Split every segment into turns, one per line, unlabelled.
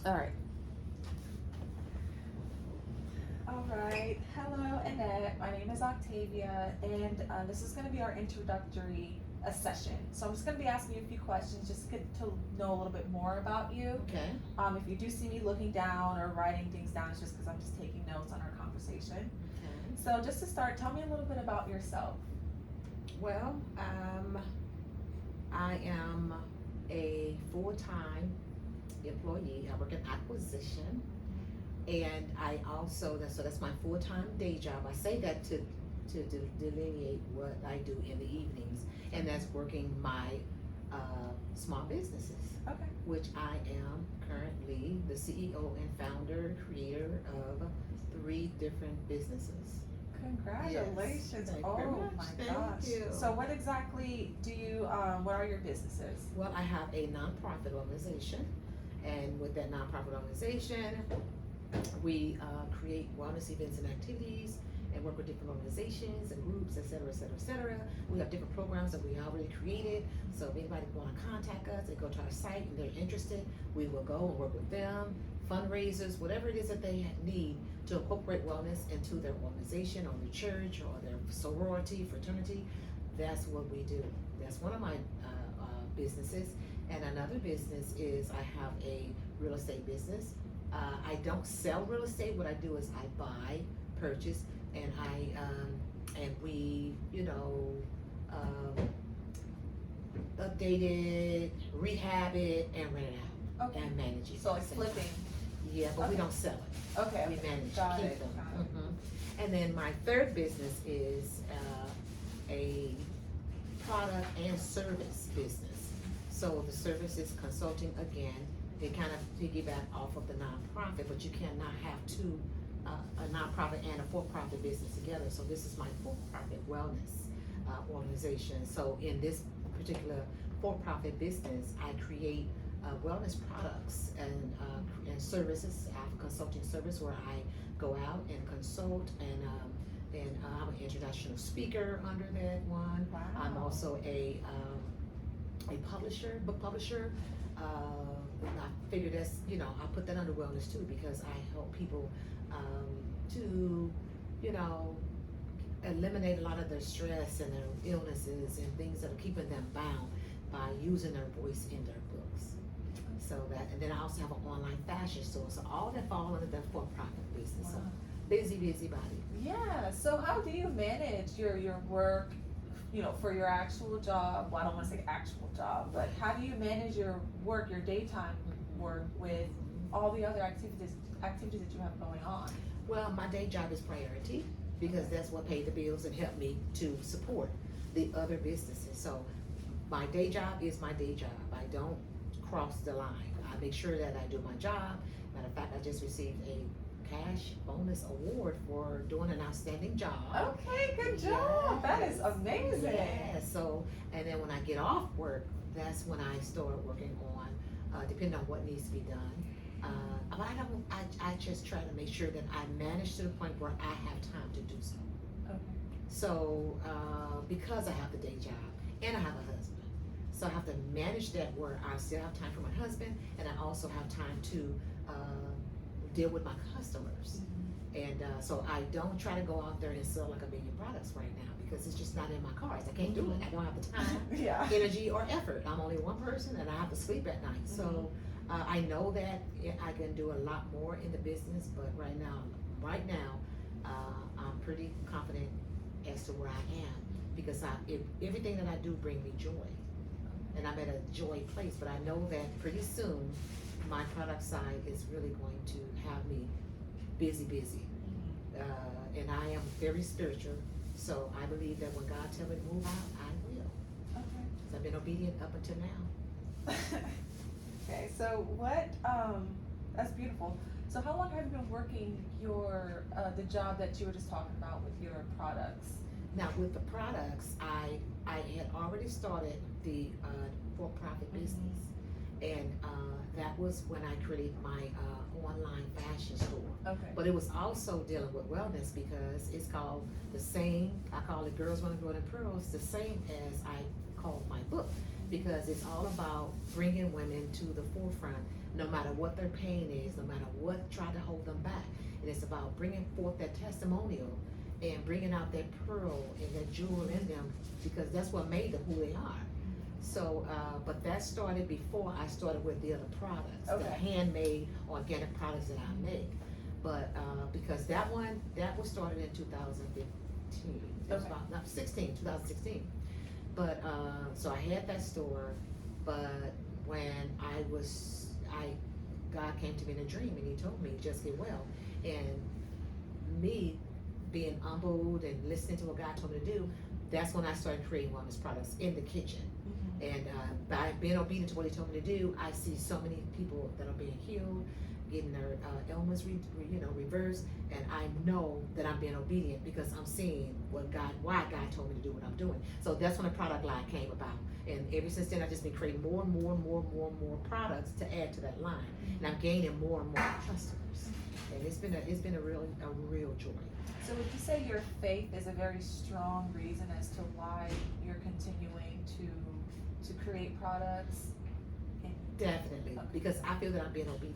All right. All right. Hello, Annette. My name is Octavia, and this is going to be our introductory session. So I'm just going to be asking you a few questions just to get to know a little bit more about you.
Okay.
If you do see me looking down or writing things down, it's just because I'm just taking notes on our conversation.
Okay.
So just to start, tell me a little bit about yourself.
Well, I am a full-time employee. I work in acquisition, and I also that's my full-time day job. I say that to delineate what I do in the evenings, and that's working my small businesses,
Okay.
which I am currently the CEO and founder, creator of 3 different businesses.
Congratulations.
Yes, thank you
Oh
very much.
my
Thank
gosh.
you.
So what exactly do you, what are your businesses?
Well, I have a nonprofit organization, and with that nonprofit organization, we create wellness events and activities and work with different organizations and groups, et cetera, et cetera, et cetera. We have different programs that we already created. So if anybody want to contact us, they go to our site and they're interested, we will go and work with them, fundraisers, whatever it is that they need to incorporate wellness into their organization or their church or their sorority, fraternity. That's what we do. That's one of my businesses. And another business is I have a real estate business. I don't sell real estate. What I do is I buy, purchase, and and we, update it, rehab it, and rent it out
Okay.
and manage it.
So like
at the same time.
flipping.
Yeah, but we
Okay.
don't sell it.
Okay.
We manage,
Got
keep
it.
them.
Got it.
And then my third business is a product and service business. So the service is consulting again. They kind of piggyback off of the nonprofit, but you cannot have a nonprofit and a for-profit business together. So this is my for-profit wellness organization. So in this particular for-profit business, I create wellness products and services. I have a consulting service where I go out and consult and I'm an international speaker under that one.
Wow.
I'm also a publisher, book publisher. I figured I put that under wellness too because I help people to, eliminate a lot of their stress and their illnesses and things that are keeping them bound by using their voice in their books. So that, and then I also have an online fashion store. So all that fall under the for-profit business.
Wow.
So busy body.
Yeah. So how do you manage your work, for your actual job? Well, I don't want to say actual job, but how do you manage your work, your daytime work with all the other activities that you have going on?
Well, my day job is priority because that's what paid the bills and helped me to support the other businesses. So my day job is my day job. I don't cross the line. I make sure that I do my job. Matter of fact, I just received a cash bonus award for doing an outstanding job.
Okay, good job. That is amazing.
Yeah. So, and then when I get off work, that's when I start working on, depending on what needs to be done. But I just try to make sure that I manage to the point where I have time to do so.
Okay.
So, because I have the day job and I have a husband, so I have to manage that where I still have time for my husband and I also have time to deal with my customers. And so I don't try to go out there and sell like a million products right now because it's just not in my cards. I can't do it. I don't have the time,
Yeah.
energy, or effort. I'm only one person and I have to sleep at night. So I know that I can do a lot more in the business, but right now, I'm pretty confident as to where I am because everything that I do bring me joy. And I'm at a joy place, but I know that pretty soon my product side is really going to have me busy. And I am very spiritual, so I believe that when God tells me to move out, I will.
Okay.
So I've been obedient up until now.
Okay, so that's beautiful. So how long have you been working the job that you were just talking about with your products?
Now with the products, I had already started the for-profit business, and that was when I created my online fashion store.
Okay.
But it was also dealing with wellness because it's called the same. I call it Girls Wanna Grow in Pearls, the same as I call my book because it's all about bringing women to the forefront no matter what their pain is, no matter what tried to hold them back. And it's about bringing forth that testimonial and bringing out that pearl and that jewel in them, because that's what made them who they are. So, but that started before I started with the other products, the
Okay.
handmade organic products that I make. But because that was started in 2015. It was
Okay.
about 2016. But so I had that store, but when God came to me in a dream and he told me, just get well. And me being humbled and listening to what God told me to do, that's when I started creating wellness products in the kitchen. And by being obedient to what he told me to do, I see so many people that are being healed, getting their ailments reversed, and I know that I'm being obedient because I'm seeing why God told me to do what I'm doing. So that's when the product line came about. And ever since then, I've just been creating more and more products to add to that line. And I'm gaining more and more customers. And it's been a real joy.
So would you say your faith is a very strong reason as to why you're continuing to create products?
Definitely,
Okay.
because I feel that I'm being obedient.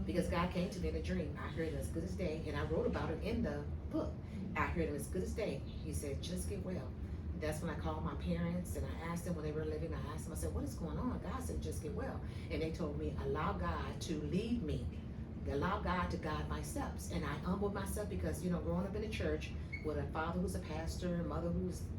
Because God came to me in a dream. I heard it as good as day, and I wrote about it in the book. I heard it as good as day. He said, just get well. That's when I called my parents and I asked them when they were living, I asked them, I said, what is going on? God said, just get well. And they told me, allow God to lead me. Allow God to guide my steps. And I humbled myself because, growing up in the church with a father who's a pastor, a mother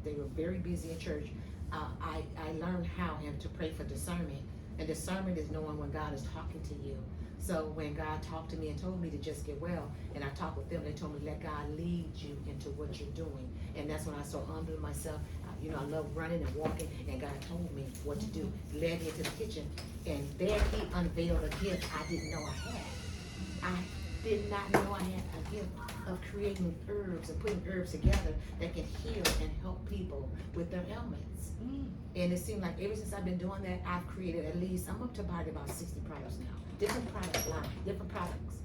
they were very busy in church, I learned how to pray for discernment. And discernment is knowing when God is talking to you. So when God talked to me and told me to just get well, and I talked with them, they told me, let God lead you into what you're doing. And that's when I started humbling myself. I love running and walking, and God told me what to do, led me into the kitchen, and there he unveiled a gift I didn't know I had. I did not know I had a gift of creating herbs and putting herbs together that can heal and help people with their ailments. And it seemed like ever since I've been doing that, I've created I'm up to about 60 products now. Different product line, different products,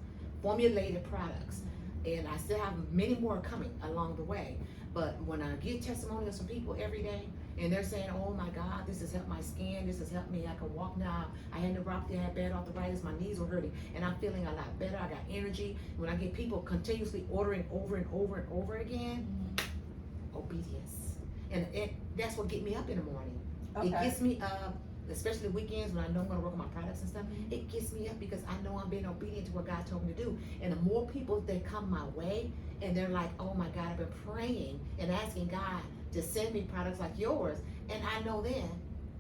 formulated products. And I still have many more coming along the way. But when I get testimonials from people every day, and they're saying, oh my God, this has helped my skin, this has helped me, I can walk now, I had neuropathy, I had bad arthritis, my knees were hurting, and I'm feeling a lot better, I got energy. When I get people continuously ordering over and over and over again, obedience. And that's what gets me up in the morning.
Okay.
It gets me up, especially weekends when I know I'm gonna work on my products and stuff. It gets me up because I know I'm being obedient to what God told me to do. And the more people that come my way and they're like, oh my God, I've been praying and asking God to send me products like yours, and I know then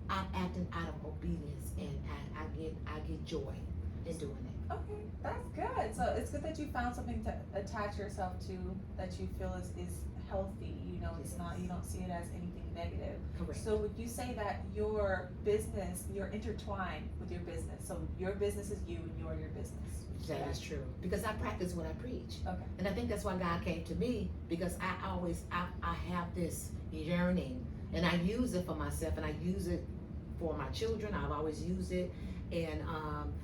I'm acting out of obedience, and I get joy in doing it.
Okay, that's good. So it's good that you found something to attach yourself to that you feel is healthy. It's not, you don't see it as anything negative.
Correct.
So would you say that your business, you're intertwined with your business? So your business is you and you're your business.
That is true, because I practice what I preach.
Okay.
And I think that's why God came to me, because I have this yearning, and I use it for myself, and I use it for my children. I've always used it, and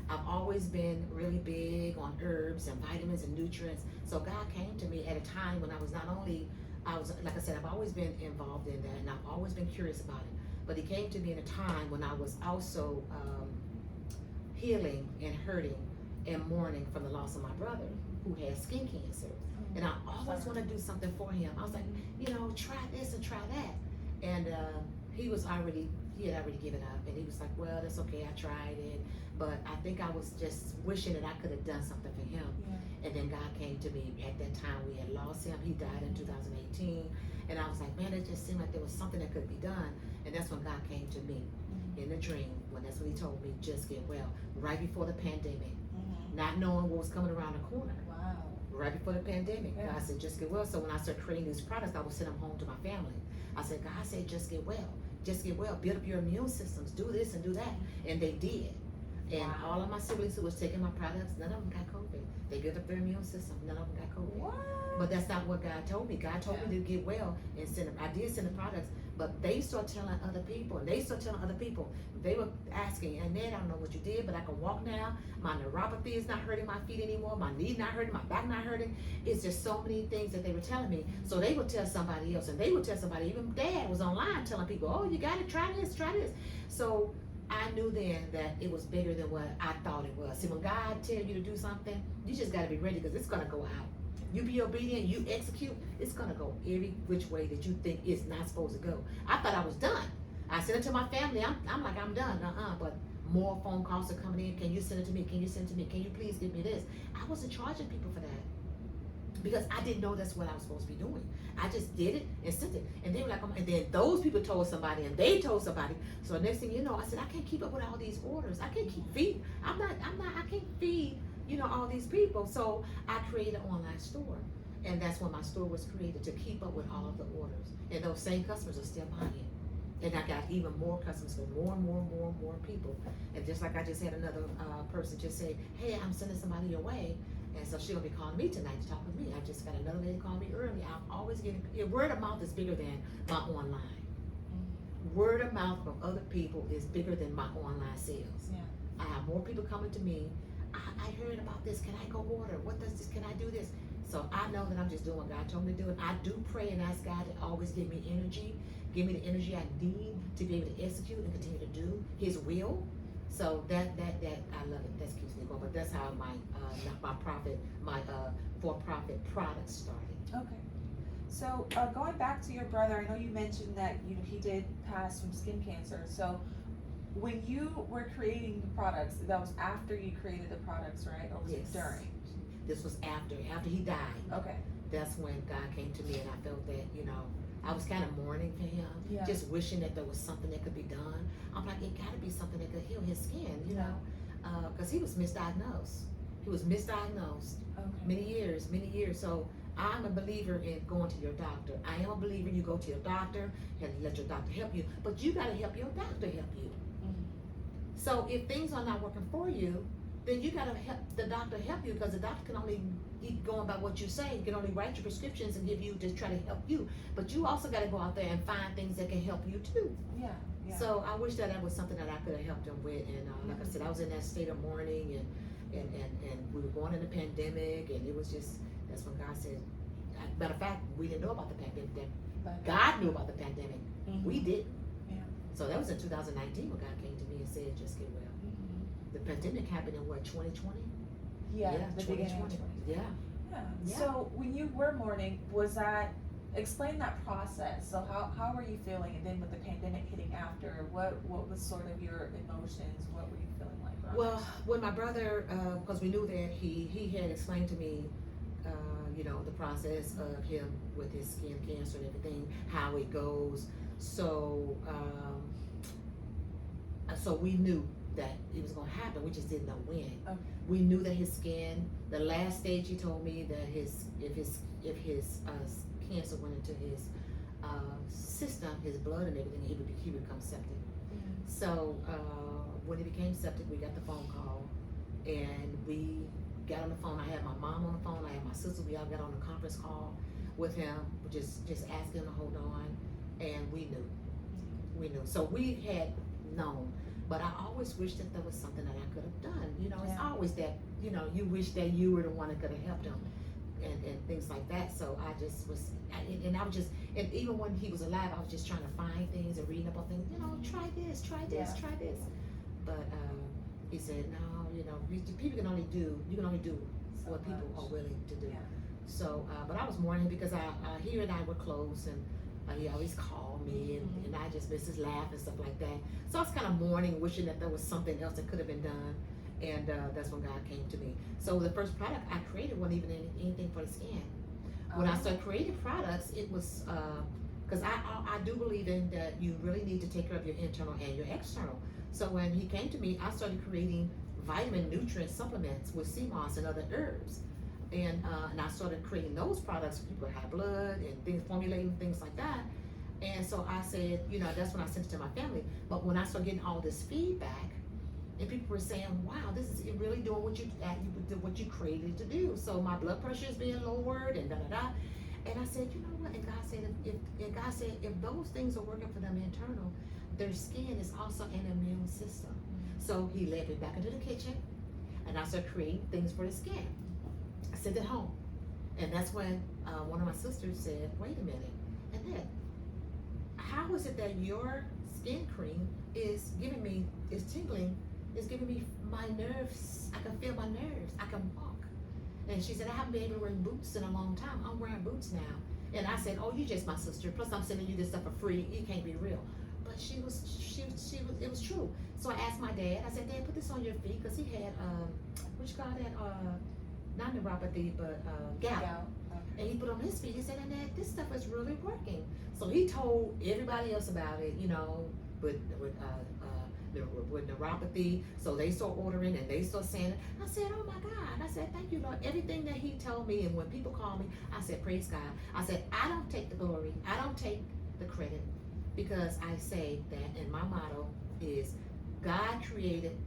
I've always been really big on herbs and vitamins and nutrients. So God came to me at a time when I was like I said, I've always been involved in that, and I've always been curious about it. But he came to me in a time when I was also healing and hurting and mourning from the loss of my brother who had skin cancer. And I always want to do something for him. I was like, try this and try that. And he had already given up, and he was like, well, that's okay, I tried it. But I think I was just wishing that I could have done something for him.
Yeah.
And then God came to me at that time. We had lost him. He died in 2018. And I was like, man, it just seemed like there was something that could be done. And that's when God came to me in a dream. That's when he told me, just get well. Right before the pandemic. Not knowing what was coming around the corner.
Wow.
Right before the pandemic.
Yeah.
God said, just get well. So when I started creating these products, I would send them home to my family. I said, God said, just get well. Just get well. Build up your immune systems. Do this and do that. And they did. And
Wow.
all of my siblings who was taking my products, none of them got COVID. They built up their immune system. None of them got COVID.
What?
But that's not what God told me. God told me to get well and send them. I did send the products, but they start telling other people, and they start telling other people. They were asking, and then I don't know what you did, but I can walk now. My neuropathy is not hurting my feet anymore. My knee not hurting. My back not hurting. It's just so many things that they were telling me. So they would tell somebody else, and they would tell somebody. Even Dad was online telling people, oh, you got to try this, try this. So I knew then that it was bigger than what I thought it was. See, when God tell you to do something, you just got to be ready because it's gonna go out. You be obedient, you execute, it's gonna go every which way that you think it's not supposed to go. I thought I was done. I sent it to my family. I'm like, I'm done. But more phone calls are coming in. Can you send it to me? Can you send it to me? Can you please give me this? I wasn't charging people for that because I didn't know that's what I was supposed to be doing. I just did it and sent it. And they were like, and then those people told somebody and they told somebody. So next thing you know, I said, I can't keep up with all these orders. I can't keep feed. I can't feed, all these people. So I created an online store. And that's when my store was created, to keep up with all of the orders. And those same customers are still buying. And I got even more customers for more and more and more and more people. And just like I just had another person just say, hey, I'm sending somebody your way. And so she'll be calling me tonight to talk with me. I just got another lady calling me early. I'm always getting, word of mouth is bigger than my online. Word of mouth from other people is bigger than my online sales.
Yeah.
I have more people coming to me. I heard about this. Can I go order? What does this? Can I do this? So I know that I'm just doing what God told me to do. And I do pray and ask God to always give me energy. Give me the energy I need to be able to execute and continue to do His will. So that I love it. That keeps me going. But that's how my for-profit product started.
Okay. So going back to your brother, I know you mentioned that he did pass from skin cancer. So when you were creating the products, that was after you created the products, right? Or was it during?
This was after he died.
Okay.
That's when God came to me, and I felt that I was kind of mourning for him, just wishing that there was something that could be done. I'm like, it got to be something that could heal his skin, because he was misdiagnosed. He was misdiagnosed many years. So I'm a believer in going to your doctor. I am a believer you go to your doctor and let your doctor help you, but you got to help your doctor help you. So if things are not working for you, then you got to help the doctor help you, because the doctor can only keep going by what you say. He can only write your prescriptions and give you to try to help you. But you also got to go out there and find things that can help you too.
Yeah.
So I wish that was something that I could have helped him with. And like I said, I was in that state of mourning, and we were going in the pandemic, and it was just, that's when God said, matter of fact, we didn't know about the pandemic. God knew about the pandemic. We didn't.
Yeah.
So that was in 2019 when God came to me and said, just get well. The pandemic happened in 2020?
Yeah, the beginning of 2020. Yeah. So when you were mourning, explain that process. So how were you feeling? And then with the pandemic hitting after, what was sort of your emotions? What were you feeling like?
Well, when my brother, because we knew that he had explained to me, the process of him with his skin cancer and everything, how it goes. So, so we knew that it was going to happen. We just didn't know when.
Okay.
We knew that his skin, the last stage, he told me that if his cancer went into his system, his blood and everything, he would become septic. So when he became septic, we got the phone call, and we got on the phone. I had my mom on the phone. I had my sister. We all got on a conference call with him, just asking him to hold on, and we knew. So we had known. But I always wish that there was something that I could have done. It's always that, you wish that you were the one that could have helped him and things like that. So I just was, and even when he was alive, I was just trying to find things and reading up on things, try this. But he said, no, people can only do, so what people are willing to do.
Yeah.
So, but I was mourning because he and I were close, and he always called me, and I just missed his laugh and stuff like that. So I was kind of mourning, wishing that there was something else that could have been done. And that's when God came to me. So the first product I created wasn't even anything for the skin. When I started creating products, it was, because I do believe in that you really need to take care of your internal and your external. So when he came to me, I started creating vitamin nutrient supplements with sea moss and other herbs. And I started creating those products for people with high blood and formulating things like that. And so I said, that's when I sent it to my family. But when I started getting all this feedback, and people were saying, wow, this is really doing what you created to do. So my blood pressure is being lowered and da-da-da. And I said, you know what? And God said, if those things are working for them internal, their skin is also an immune system. So he led me back into the kitchen, and I started creating things for the skin. I sent it home. And that's when one of my sisters said, wait a minute, Annette, how is it that your skin cream is giving me is tingling. It's giving me my nerves. I can feel my nerves. I can walk. And she said, I haven't been able to wear boots in a long time. I'm wearing boots now. And I said, oh, you just my sister. Plus, I'm sending you this stuff for free. It can't be real. But it was true. So I asked my dad. I said, Dad, put this on your feet, because he had what you call that? Not neuropathy, but gout. And he put on his feet. He said, and Dad, this stuff is really working. So he told everybody else about it. You know, with neuropathy. So they start ordering and they start saying it. I said, oh my God. I said, thank you, Lord. Everything that he told me, and when people call me, I said, praise God. I said, I don't take the glory. I don't take the credit, because I say that, and my motto is, God created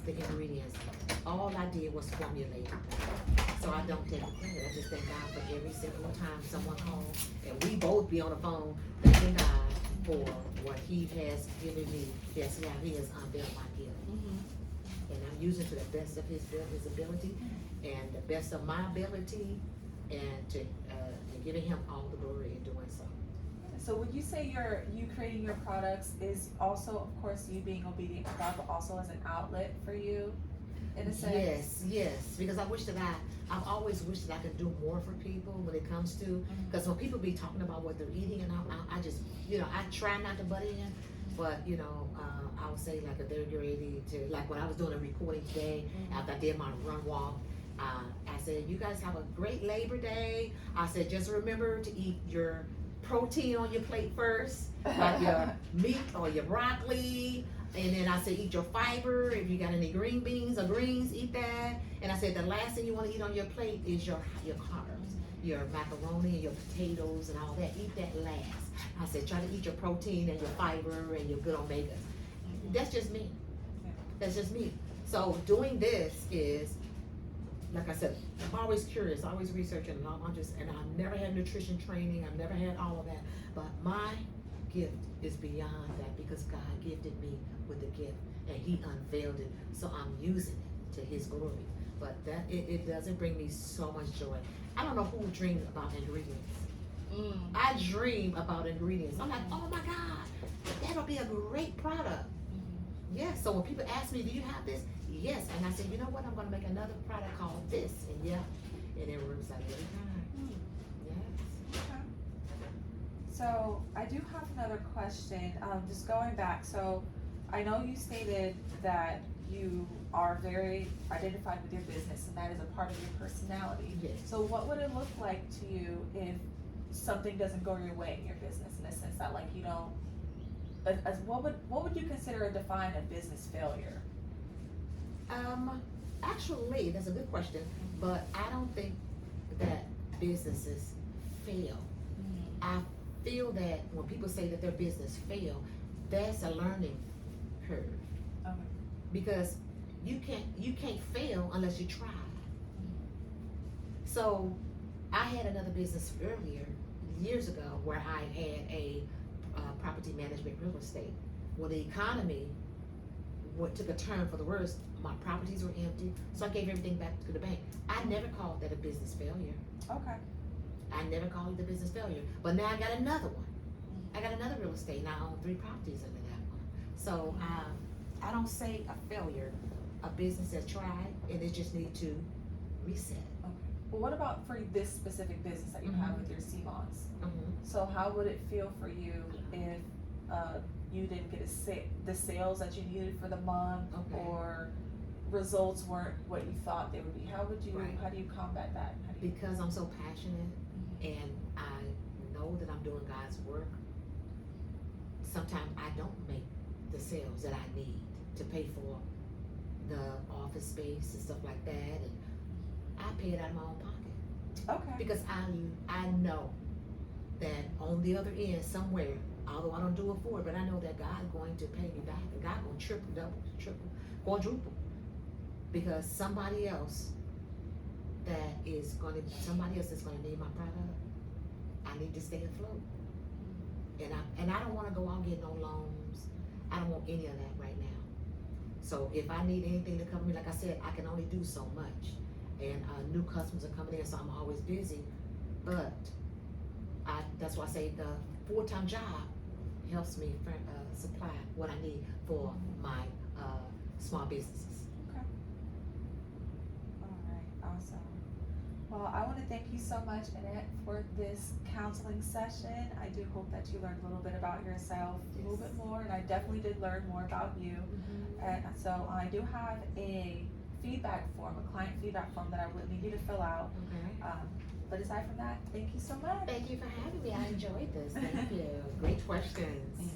the ingredients. All I did was formulate. So I don't take the credit. I just thank God for every single time someone calls, and we both be on the phone thanking God for what he has given me. Yes, yeah, he has unveiled my gift. And I'm using to the best of his ability and the best of my ability, and to giving him all the glory in doing so.
So would you say you creating your products is also, of course, you being obedient to God, but also as an outlet for you, in a sense?
Yes, because I've always wished that I could do more for people when it comes to, because when people be talking about what they're eating, and I just, I try not to butt in, but, I would say, like, if they're ready to, like when I was doing a recording today, after I did my run walk, I said, you guys have a great Labor Day. I said, just remember to eat your protein on your plate first, like your meat or your broccoli, and then I said, eat your fiber. If you got any green beans or greens, eat that. And I said, the last thing you want to eat on your plate is your carbs, your macaroni and your potatoes and all that. Eat that last. I said, try to eat your protein and your fiber and your good omegas. That's just me. That's just me. So doing this is, like I said, I'm always curious, always researching, and I've never had nutrition training, I've never had all of that, but my gift is beyond that, because God gifted me with the gift, and he unveiled it, so I'm using it to his glory. But that it doesn't bring me so much joy. I don't know who dreams about ingredients. I dream about ingredients. I'm like, oh my God, that'll be a great product. Yes, so when people ask me, do you have this? Yes, and I said, you know what, I'm gonna make another product called this, and and it works out every time. Yes.
Okay. So I do have another question, just going back, so I know you stated that you are very identified with your business, and that is a part of your personality.
Yes.
So what would it look like to you if something doesn't go your way in your business, in a sense that, like, you don't, what would you consider or define a business failure?
Actually, that's a good question, but I don't think that businesses fail. I feel that when people say that their business failed, that's a learning curve.
Okay.
Because you can't fail unless you try. So I had another business earlier, years ago, where I had a property management real estate. Well, the economy took a turn for the worse. My properties were empty, so I gave everything back to the bank. I never called that a business failure.
Okay.
I never called it a business failure. But now I got another one. I got another real estate, and I own 3 properties under that one. So I don't say a failure. A business that tried, and it just need to reset.
Okay. Well, what about for this specific business that you have with your Simons? So how would it feel for you if you didn't get the sales that you needed for the month, or results weren't what you thought they would be? How would you?
Right.
How do you combat that?
Because I'm so passionate, and I know that I'm doing God's work. Sometimes I don't make the sales that I need to pay for the office space and stuff like that, and I pay it out of my own pocket.
Okay.
Because I know that on the other end somewhere, although I don't do it for it, but I know that God's going to pay me back, and God going to triple, double, triple, quadruple, because somebody else is going to need my product. I need to stay afloat, and I don't want to go out and get no loans. I don't want any of that right now. So if I need anything to cover me, like I said, I can only do so much, and new customers are coming in, so I'm always busy. But that's why I say the full-time job helps me supply what I need for my small businesses.
Alright, awesome. Well, I wanna thank you so much, Annette, for this counseling session. I do hope that you learned a little bit about yourself, a little bit more, and I definitely did learn more about you. And so I do have a feedback form, a client feedback form that I would need you to fill out.
Okay.
But aside from that, thank you so much.
Thank you for having me. I enjoyed this. Thank you. Great questions.